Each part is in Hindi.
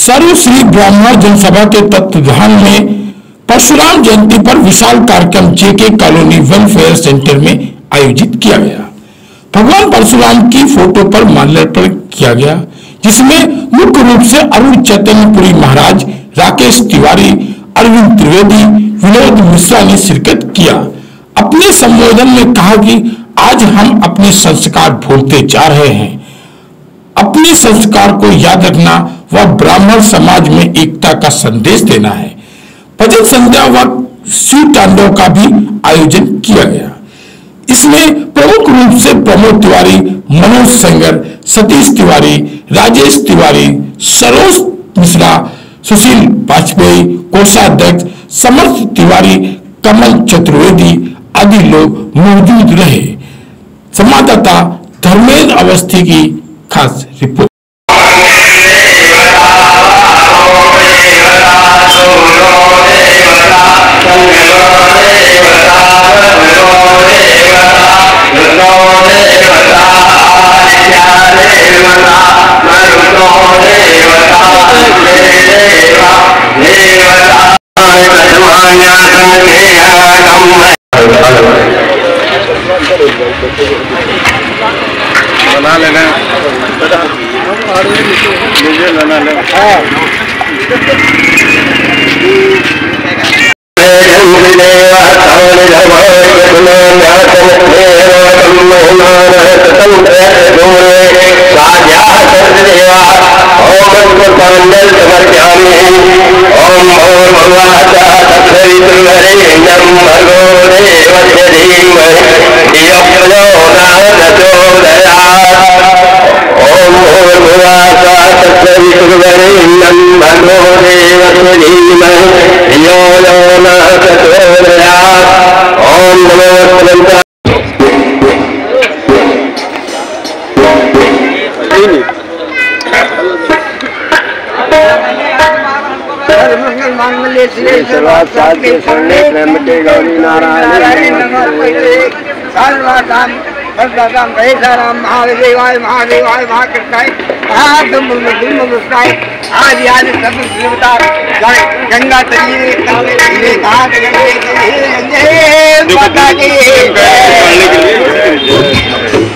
सर्वश्री ब्राह्मण जनसभा के तत्वाधान में परशुराम जयंती पर विशाल कार्यक्रम जेके कॉलोनी वेलफेयर सेंटर में आयोजित किया गया। भगवान परशुराम की फोटो पर माल्यार्पण किया गया, जिसमें मुख्य रूप से अरुण चैतन्यपुरी महाराज, राकेश तिवारी, अरविंद त्रिवेदी, विनोद मिश्रा ने शिरकत किया। अपने संबोधन में कहा कि आज हम अपने संस्कार भूलते जा रहे हैं। अपने संस्कार को याद रखना व ब्राह्मण समाज में एकता का संदेश देना है। भजन संध्या व शिव तांडव का भी आयोजन किया गया। इसमें प्रमुख रूप से प्रमोद तिवारी, मनोज सेंगर, सतीश तिवारी, राजेश तिवारी, सरोज मिश्रा, सुशील वाजपेयी, कोषाध्यक्ष समर्थ तिवारी, कमल चतुर्वेदी आदि लोग मौजूद रहे। संवाददाता धर्मेंद्र अवस्थी की खास रिपोर्ट। बना लेना बना लेना सर्वात साध्य शरणे त्र्यंबके गौरी नारायणी नमोस्तुते सर्वदाम सर्वदाम वैसाराम महादेवाय महादेवाय महाकृष्णाय महाधुम्मुष्णाय आदि आदि सब देवता गंगा तरीरे तरीरे घाट गंगे माता की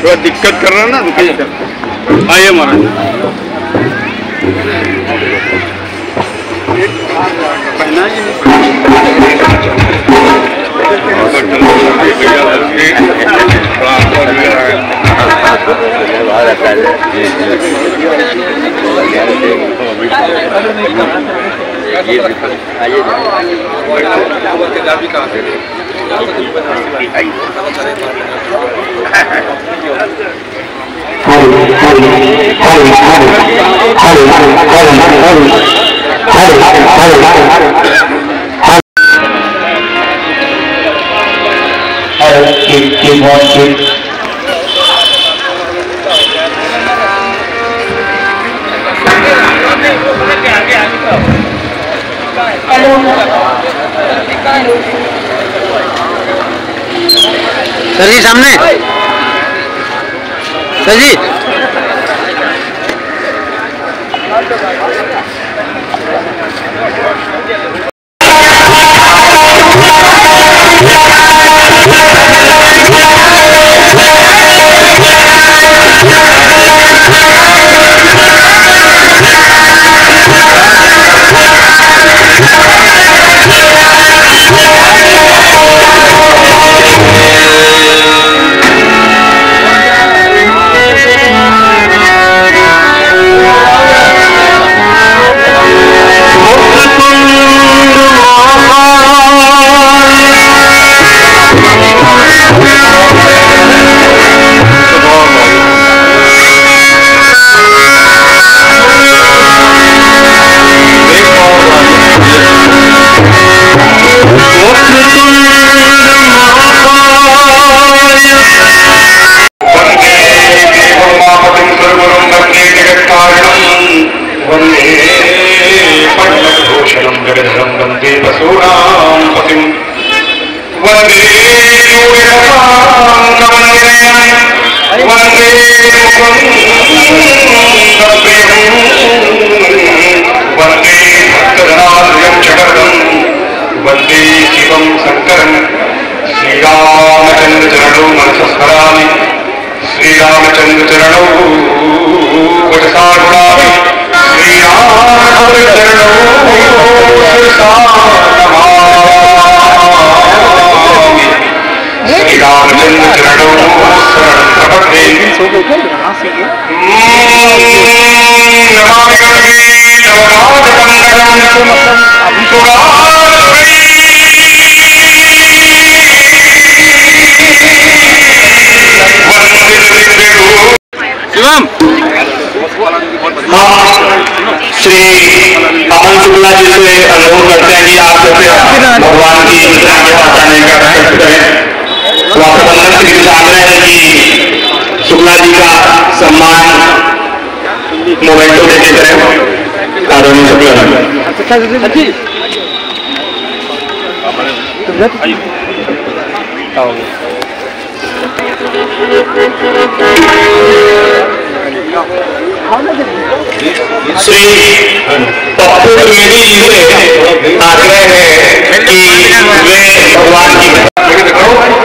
थोड़ा दिक्कत कर रहा ना रुकिए आइए महाराज पहना सर जी सामने सर जी श्रीरामचंद्र चरणौ मनसस्मरामि श्रीरामचंद्र चरणौ वचसा गुणामि श्रीरामचंद्र चरणौ शिरसा नमामि श्रीरामचंद्र चरणौ शरणं प्रपद्ये नमामि गणगे शिवम श्री अमन शुक्ला जी से अनुरोध करते हैं कि आप भगवान की बताने का प्रयास करें। वाकबंधन से आग्रह है कि शुक्ला जी का सम्मान मोमेंटो देते करें। आदरणीय शुक्ला जी श्री पप्पू त्रिवेदी जी से आग्रह है कि वे भगवान की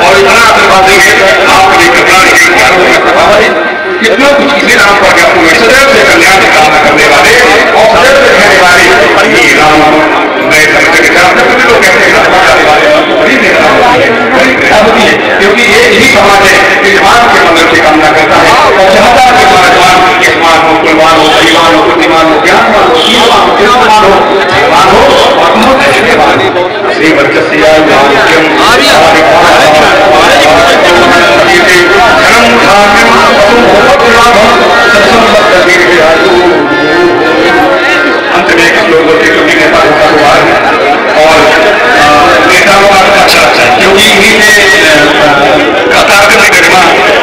और इतना आशीर्वाद देंगे आपके कितना कुछ किसी नाम पर सदैव से कल्याण की कामना करने वाले और सदैव से कहने वाले राम नए समझ के साथ सभी लोग कहते हैं क्योंकि ये यही समाज है कि समाज के मंदिर की कामना करता है और चाहता है कि हमारा समाज हो कुलवान हो परिवान हो बुद्धिमान हो ज्ञानवान हो शीलवान हो कीर्तमान हो धनवान हो और बहुत ऐश्वर्यवान श्री वर्चस्या अंत में एक श्लोक होते क्योंकि नेता होता हुआ और नेताओं का अच्छा क्योंकि इन्हीं ने कार्यक्रम में गरिमा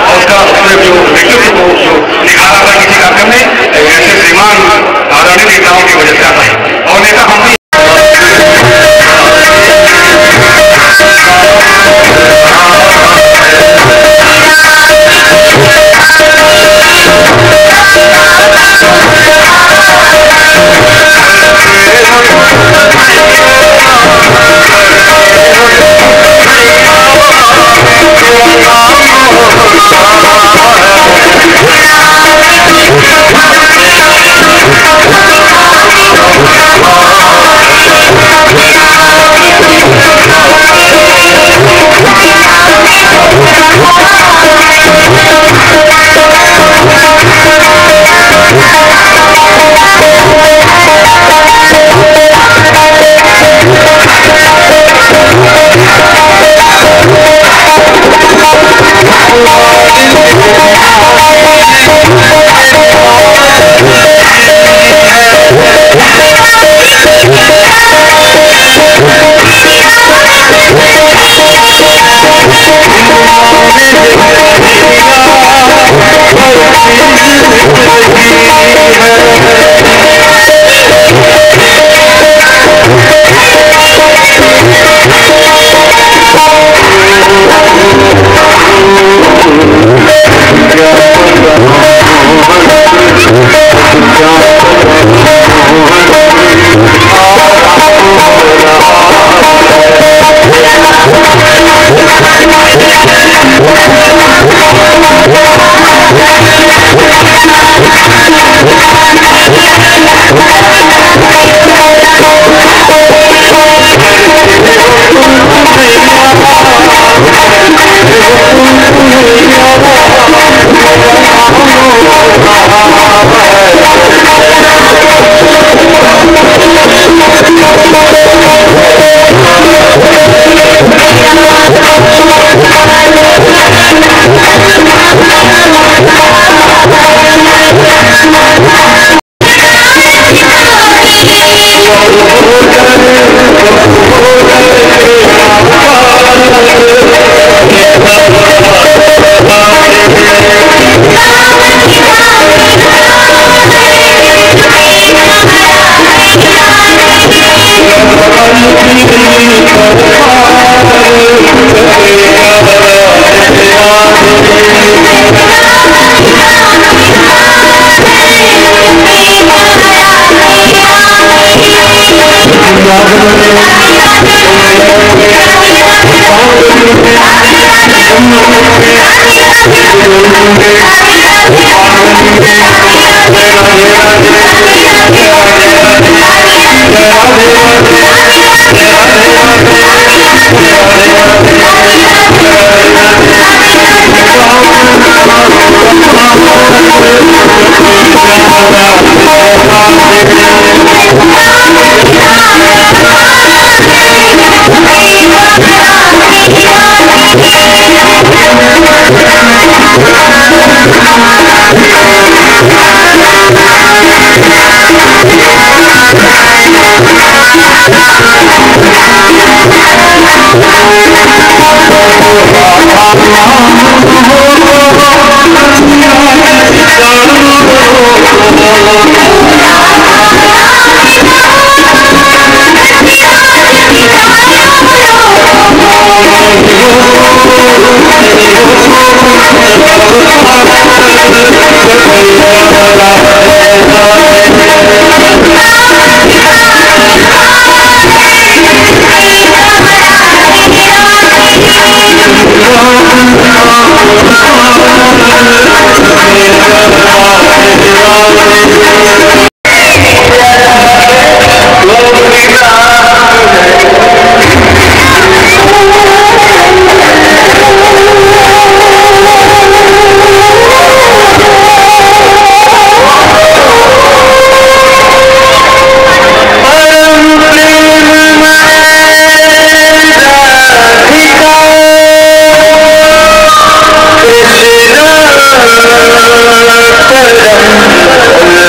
और उसका जो व्यक्तित्व जो निखारा था किसी कार्यक्रम में ऐसे श्रीमान आदरणीय नेताओं की वजह से आता है और नेता हम भी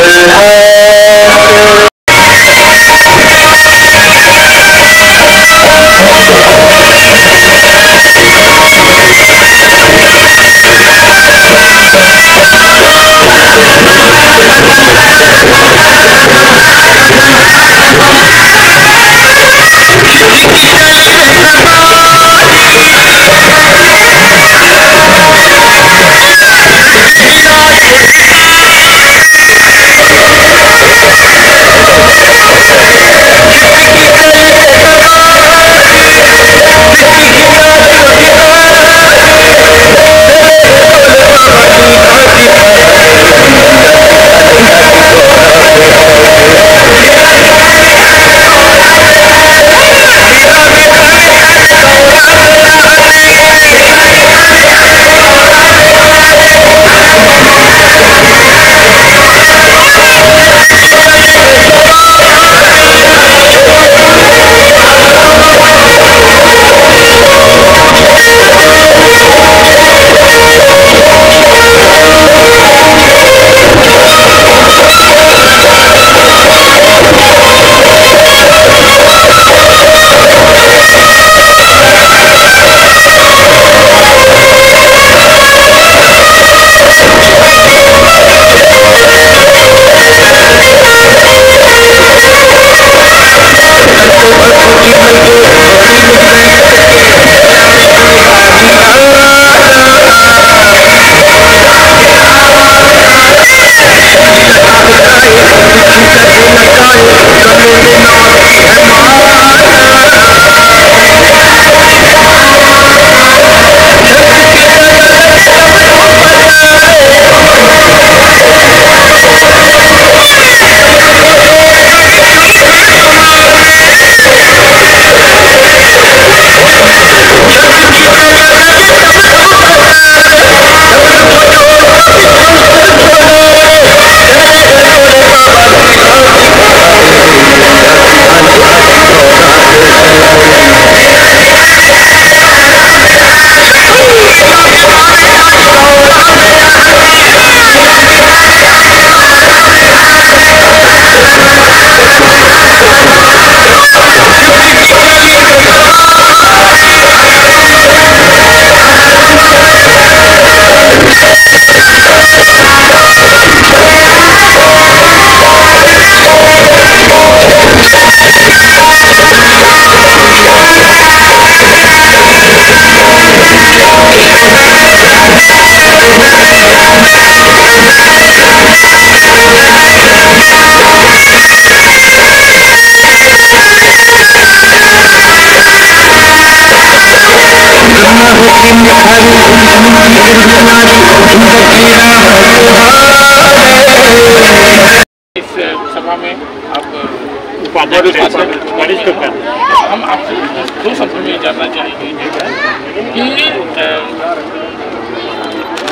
कृष्ण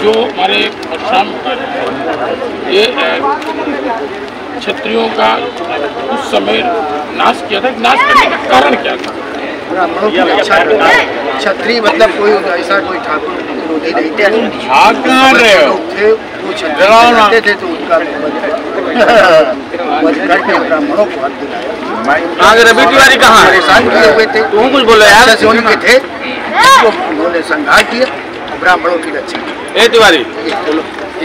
जो हमारे परशुराम ये क्षत्रियों का उस समय नाश किया था। नाश करने का कारण क्या था? ब्राह्मणों की रक्षा करना। क्षत्रिय मतलब कोई ऐसा कोई ठाकुर विरोधी नहीं थे, लोग थे वो क्षत्रिय रहते थे तो उनका वध करके ब्राह्मणों को हक दिलाया। रवि तिवारी कहाँ परेशान किए हुए थे, तुम कुछ बोलो यार। उनके थे तो उन्होंने संहार किया, ब्राह्मणों की रक्षा की। ए तिवारी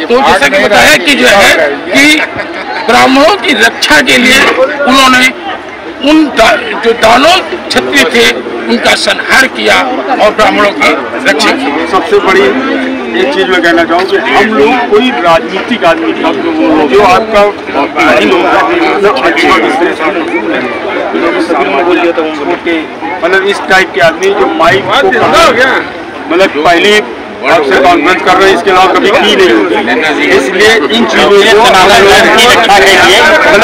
तो जैसा कि बताया कि जो है कि ब्राह्मणों की रक्षा के लिए उन्होंने उन जो दानव क्षत्रिय थे उनका संहार किया और ब्राह्मणों की रक्षा की। सबसे बड़ी एक चीज मैं कहना चाहूँ कि हम लोग कोई राजनीतिक आदमी था जो आपका मतलब इस टाइप के आदमी जो माइक मतलब पहली आपसे कॉन्फ्रेंस कर रहे हैं, इसके अलावा कभी की नहीं होती। इसलिए इन चीजों को मतलब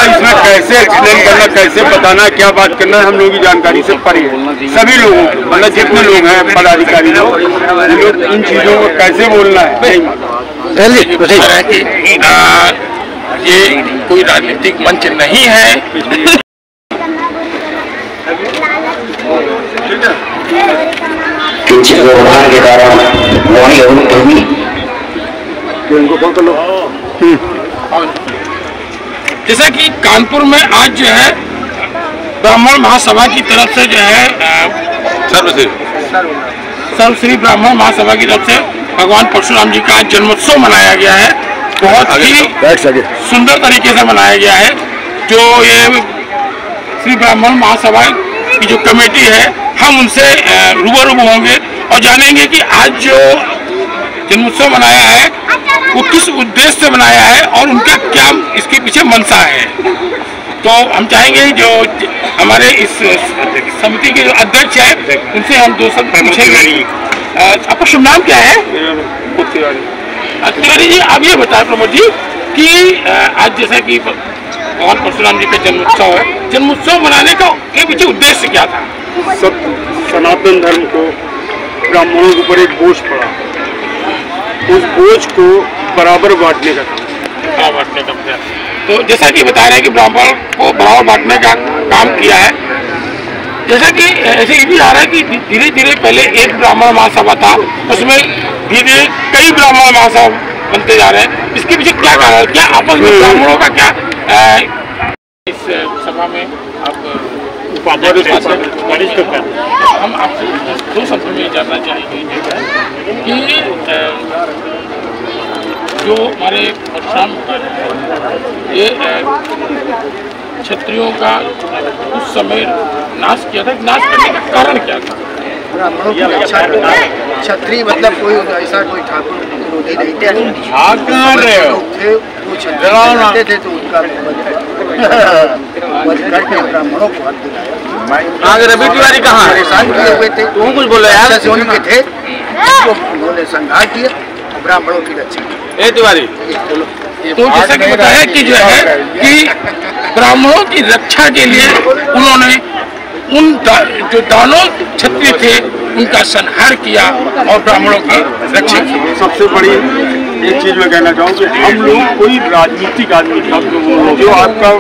इसमें कैसे एक्सप्लेन करना, कैसे बताना, क्या बात करना है, हम लोगों की जानकारी से परे है। सभी लोगों मतलब जितने लोग हैं पदाधिकारी लोग इन चीजों को कैसे बोलना है। ये कोई राजनीतिक मंच नहीं है। किंचित व्यवधान के कारण वही होगी जैसा कि कानपुर में आज जो है ब्राह्मण महासभा की तरफ से जो है सर्वश्री ब्राह्मण महासभा की तरफ से भगवान परशुराम जी का जन्मोत्सव मनाया गया है। बहुत ही सुंदर तरीके से मनाया गया है। जो ये श्री ब्राह्मण महासभा की जो कमेटी है, हम उनसे रूबरू होंगे और जानेंगे कि आज जो जन्मोत्सव मनाया है वो किस उद्देश्य से मनाया है और उनका क्या इसके पीछे मंशा है। तो हम चाहेंगे जो हमारे इस समिति के जो अध्यक्ष है उनसे हम दो शब्द पूछेंगे। आपका शुभ नाम क्या है? तिवारी जी, आप ये बताएं प्रमोद जी कि आज जैसा कि भगवान परशुराम जी का जन्मोत्सव है, जन्मोत्सव मनाने का के पीछे उद्देश्य क्या था? सब सनातन धर्म को ब्राह्मणों के ऊपर एक बोझ पड़ा, उस बोझ को बराबर बांटने का था। तो जैसा कि बता रहे हैं कि ब्राह्मण को बराबर बांटने का काम किया है। जैसा कि ऐसे ये भी आ रहा है कि धीरे धीरे पहले एक ब्राह्मण महासभा था, उसमें धीरे धीरे कई ब्राह्मण महासभा बनते जा रहे हैं। इसके पीछे क्या कारण है? क्या आपस में ब्राह्मणों का क्या इस सभा में आप हम आपसे दो शब्द में जानना चाहेंगे कि जो हमारे परशुराम ये क्षत्रियों का उस समय नाश किया था। नाश करने का कारण क्या था? ब्राह्मणों की रक्षा करना। क्षत्रिय मतलब कोई ऐसा कोई ठाकुर विरोधी नहीं थे, लोग थे वो क्षत्रिय रहते थे तो उनका वध करके ब्राह्मणों को हक दिलाया। रवि तिवारी कहाँ परेशान किए हुए थे, तुम कुछ बोलो यार। उनके थे तो उन्होंने संहार किया, ब्राह्मणों की रक्षा की। ए तिवारी तो जैसा कि बताया कि जो है कि ब्राह्मणों की रक्षा के लिए उन्होंने उन जो दानव क्षत्रिय थे उनका संहार किया और ब्राह्मणों की रक्षा की। सबसे बड़ी एक चीज मैं कहना चाहूँ कि हम लोग कोई राजनीतिक आदमी था जो आपका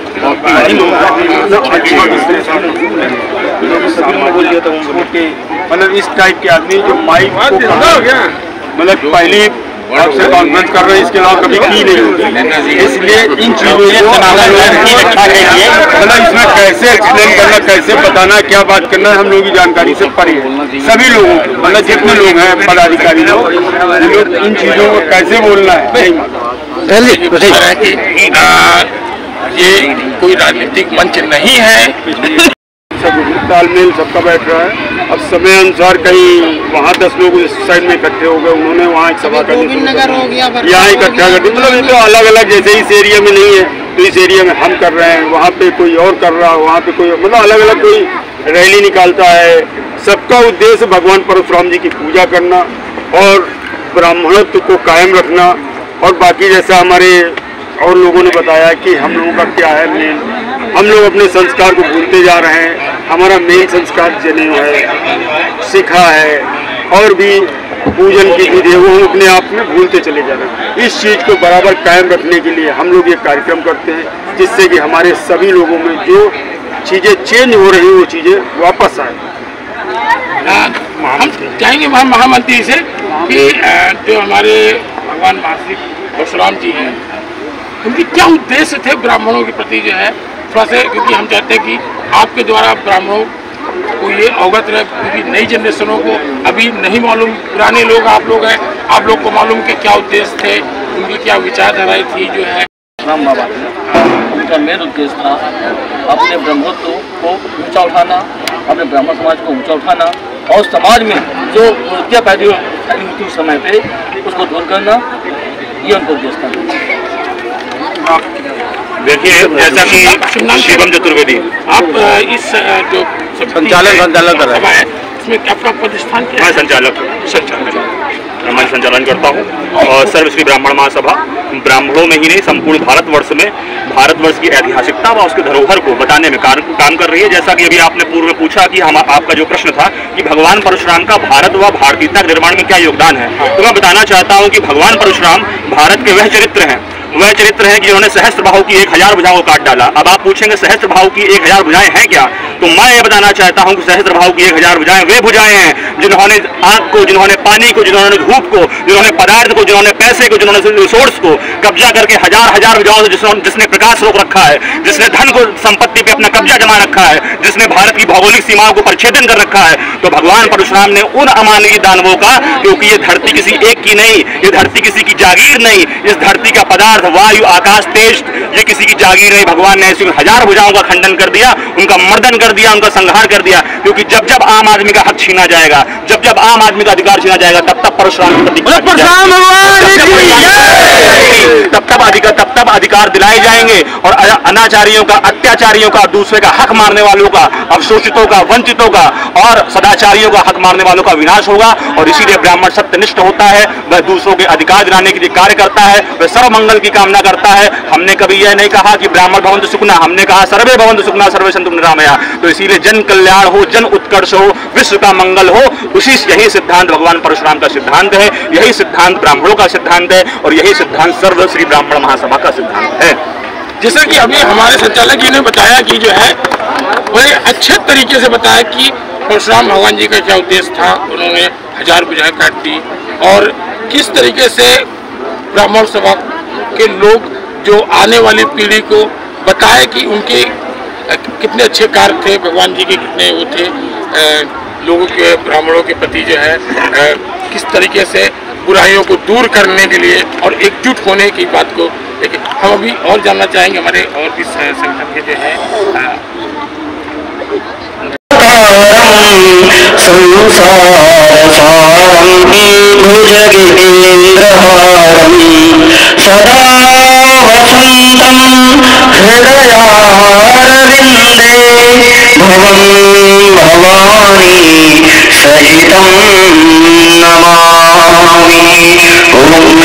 मतलब इस टाइप के आदमी जो माइक मतलब पहली आपसे कॉन्फ्रेंस कर रहे हैं, इसके अलावा कभी की नहीं होती। इसलिए इन चीजों को मतलब इसमें कैसे एक्सप्लेन करना, कैसे बताना, क्या बात करना है, हम लोगों की जानकारी से परे है। सभी लोगों मतलब जितने लोग हैं पदाधिकारी लोग इन चीजों को कैसे बोलना है। ये कोई राजनीतिक मंच नहीं है। सब तालमेल सबका बैठ रहा है। अब समय अनुसार कहीं वहाँ 10 लोग इस साइड में इकट्ठे हो गए, उन्होंने वहाँ एक सभा कर दी, यहाँ इकट्ठा कर दी। मतलब ये तो अलग अलग, जैसे इस एरिया में नहीं है तो इस एरिया में हम कर रहे हैं, वहाँ पे कोई और कर रहा है, वहाँ पे कोई मतलब अलग अलग कोई रैली निकालता है। सबका उद्देश्य भगवान परशुराम जी की पूजा करना और ब्राह्मणत्व को कायम रखना। और बाकी जैसा हमारे और लोगों ने बताया कि हम लोगों का क्या है मेन, हम लोग अपने संस्कार को भूलते जा रहे हैं। हमारा मेन संस्कार जनेऊ है, सिखा है और भी पूजन की विधि है वो हम अपने आप में भूलते चले जा रहे हैं। इस चीज़ को बराबर कायम रखने के लिए हम लोग ये कार्यक्रम करते हैं, जिससे कि हमारे सभी लोगों में जो चीज़ें चेंज हो रही वो चीज़ें वापस आए। हम चाहेंगे महामंत्री से कि जो हमारे भगवान महर्षि परशुराम जी हैं, उनके क्या उद्देश्य थे ब्राह्मणों के प्रति जो है थोड़ा सा, क्योंकि हम चाहते हैं कि आपके द्वारा ब्राह्मणों को ये अवगत रहे, क्योंकि नई जनरेशनों को अभी नहीं मालूम, पुराने लोग आप लोग हैं, आप लोग को मालूम कि क्या उद्देश्य थे, उनकी क्या विचारधाराएं थी जो है। राम बाबा उनका मेन उद्देश्य था अपने ब्रह्मत्व को ऊंचा उठाना, अपने ब्राह्मण समाज को ऊंचा उठाना और समाज में जो क्या पैदी होती उस समय पे उसको दूर करना, ये उनका उद्देश्य था। देखिए, जैसा कि शिवम चतुर्वेदी आप इस जो संचालन कर रहे हैं, इसमें आपका प्रतिष्ठान क्या मैं संचालन करता हूँ और सर्वश्री ब्राह्मण महासभा ब्राह्मणों में ही नहीं संपूर्ण भारतवर्ष की ऐतिहासिकता व उसके धरोहर को बताने में काम कर रही है। जैसा कि अभी आपने पूर्व में पूछा कि हम आपका जो प्रश्न था कि भगवान परशुराम का भारत व भारतीयता के निर्माण में क्या योगदान है, तो मैं बताना चाहता हूँ कि भगवान परशुराम भारत के वह चरित्र हैं कि जिन्होंने सहस्त्र बाहु की 1000 भुजाओं को काट डाला। अब आप पूछेंगे सहस्त्र बाहु की 1000 भुजाएं हैं क्या, तो मैं ये बताना चाहता हूं कि सहस्त्र बाहु की 1000 भुजाएं वे भुजाएं हैं जिन्होंने आग को, जिन्होंने पानी को, जिन्होंने धूप को, जिन्होंने पदार्थ को, जिन्होंने पैसे को, जिन्होंने रिसोर्स को कब्जा करके हजार भुजाओं से जिसने प्रकाश रोक रखा है, जिसने धन को, संपत्ति पे अपना कब्जा जमा रखा है, जिसने भारत की भौगोलिक सीमाओं को परिच्छेदन कर रखा है, तो भगवान परशुराम ने उन अमानवीय दानवों का, क्योंकि ये धरती किसी एक की नहीं, ये धरती किसी की जागीर नहीं, इस धरती का पदार्थ, वायु, आकाश, तेज, ये किसी की जागीर नहीं। भगवान ने ऐसी 1000 भुजाओं का खंडन कर दिया, उनका मर्दन कर दिया, उनका संहार कर दिया, क्योंकि जब जब आम आदमी का हक छीना जाएगा, जब जब आम आदमी का अधिकार छीना जाएगा, तब तब परशुराम तब अधिकार दिलाए जाएंगे और अनाचारियों का, अत्याचारियों का, दूसरे का हक मारने वालों का, अवशोषितों का, वंचितों का और सदाचारियों का हक मारने वालों का विनाश होगा। और इसीलिए ब्राह्मण सत्यनिष्ठ होता है, वह दूसरों के अधिकार दिलाने के लिए कार्य करता है, वह सर्व मंगल की कामना करता है। हमने कभी यह नहीं कहा कि ब्राह्मण भवन्तु सुखिनः, हमने कहा सर्वे भवन्तु सुखिनः सर्वे सन्तु निरामया। तो इसीलिए जन कल्याण हो, जन उत्कर्ष हो, विश्व का मंगल हो, यही सिद्धांत भगवान परशुराम का सिद्धांत है, यही सिद्धांत ब्राह्मणों का सिद्धांत है और यही सिद्धांत सर्व श्री ब्राह्मण महासभा का सिद्धांत है। जैसा कि अभी हमारे संचालक जी ने बताया कि जो है बड़े अच्छे तरीके से बताया कि परशुराम भगवान जी का क्या उद्देश्य था, उन्होंने 1000 भुजाएं काट दी और किस तरीके से ब्राह्मण सभा के लोग जो आने वाली पीढ़ी को बताए कि उनके कितने अच्छे कार्य थे, भगवान जी के कितने वो थे, लोगों के, ब्राह्मणों के प्रति जो है किस तरीके से बुराइयों को दूर करने के लिए और एकजुट होने की बात को लेकिन हम अभी और जानना चाहेंगे हमारे और भी संगठन के जो है भवानी सहितं नमामि। ओम